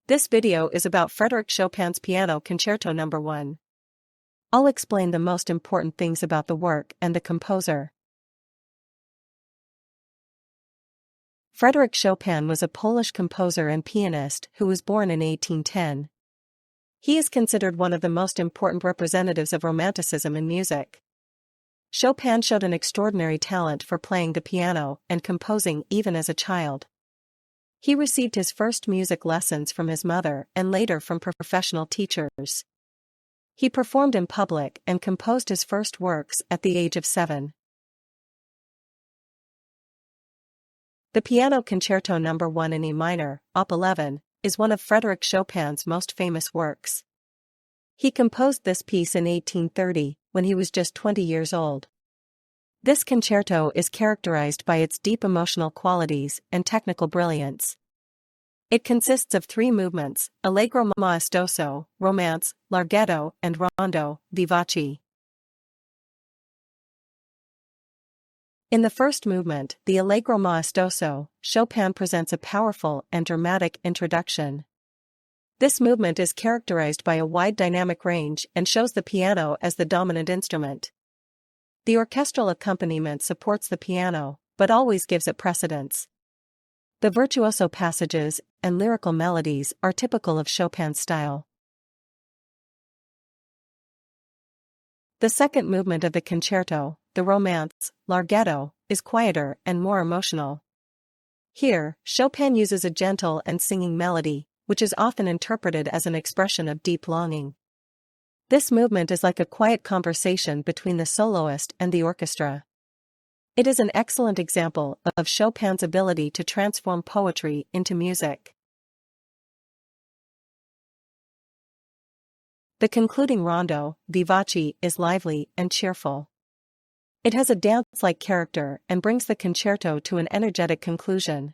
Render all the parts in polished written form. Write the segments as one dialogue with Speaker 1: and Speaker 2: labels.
Speaker 1: This video is about Frédéric Chopin's Piano Concerto No. 1. I'll explain the most important things about the work and the composer. Frédéric Chopin was a Polish composer and pianist who was born in 1810. He is considered one of the most important representatives of Romanticism in music. Chopin showed an extraordinary talent for playing the piano and composing even as a child. He received his first music lessons from his mother and later from professional teachers. He performed in public and composed his first works at the age of 7. The Piano Concerto No. 1 in E minor, Op. 11, is one of Frédéric Chopin's most famous works. He composed this piece in 1830, when he was just 20 years old. This concerto is characterized by its deep emotional qualities and technical brilliance. It consists of 3 movements: Allegro maestoso, Romance, Larghetto, and Rondo, vivace. In the first movement, the Allegro maestoso, Chopin presents a powerful and dramatic introduction. This movement is characterized by a wide dynamic range and shows the piano as the dominant instrument. The orchestral accompaniment supports the piano, but always gives it precedence. The virtuoso passages and lyrical melodies are typical of Chopin's style. The second movement of the concerto, the Romance, Larghetto, is quieter and more emotional. Here, Chopin uses a gentle and singing melody, which is often interpreted as an expression of deep longing. This movement is like a quiet conversation between the soloist and the orchestra. It is an excellent example of Chopin's ability to transform poetry into music. The concluding rondo, vivace, is lively and cheerful. It has a dance-like character and brings the concerto to an energetic conclusion.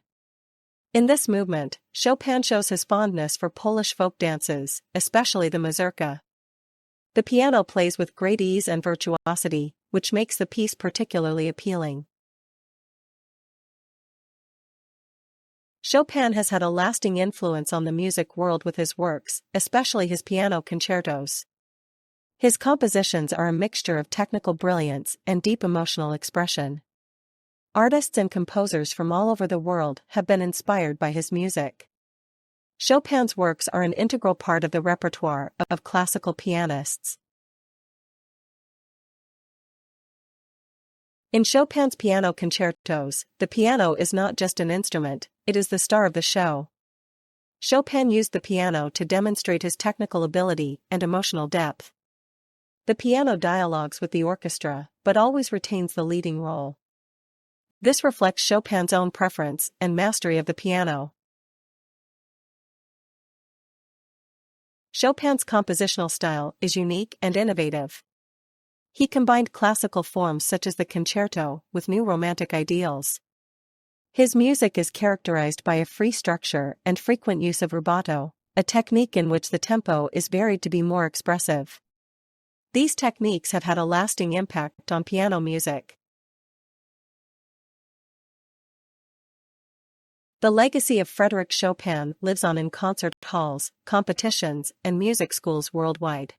Speaker 1: In this movement, Chopin shows his fondness for Polish folk dances, especially the mazurka. The piano plays with great ease and virtuosity, which makes the piece particularly appealing. Chopin has had a lasting influence on the music world with his works, especially his piano concertos. His compositions are a mixture of technical brilliance and deep emotional expression. Artists and composers from all over the world have been inspired by his music. Chopin's works are an integral part of the repertoire of classical pianists. In Chopin's piano concertos, the piano is not just an instrument, it is the star of the show. Chopin used the piano to demonstrate his technical ability and emotional depth. The piano dialogues with the orchestra, but always retains the leading role. This reflects Chopin's own preference and mastery of the piano. Chopin's compositional style is unique and innovative. He combined classical forms such as the concerto with new romantic ideals. His music is characterized by a free structure and frequent use of rubato, a technique in which the tempo is varied to be more expressive. These techniques have had a lasting impact on piano music. The legacy of Frédéric Chopin lives on in concert halls, competitions, and music schools worldwide.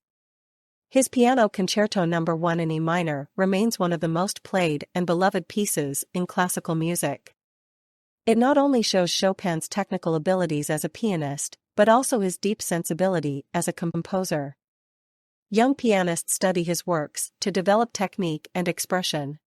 Speaker 1: His Piano Concerto No. 1 in E minor remains one of the most played and beloved pieces in classical music. It not only shows Chopin's technical abilities as a pianist, but also his deep sensibility as a composer. Young pianists study his works to develop technique and expression.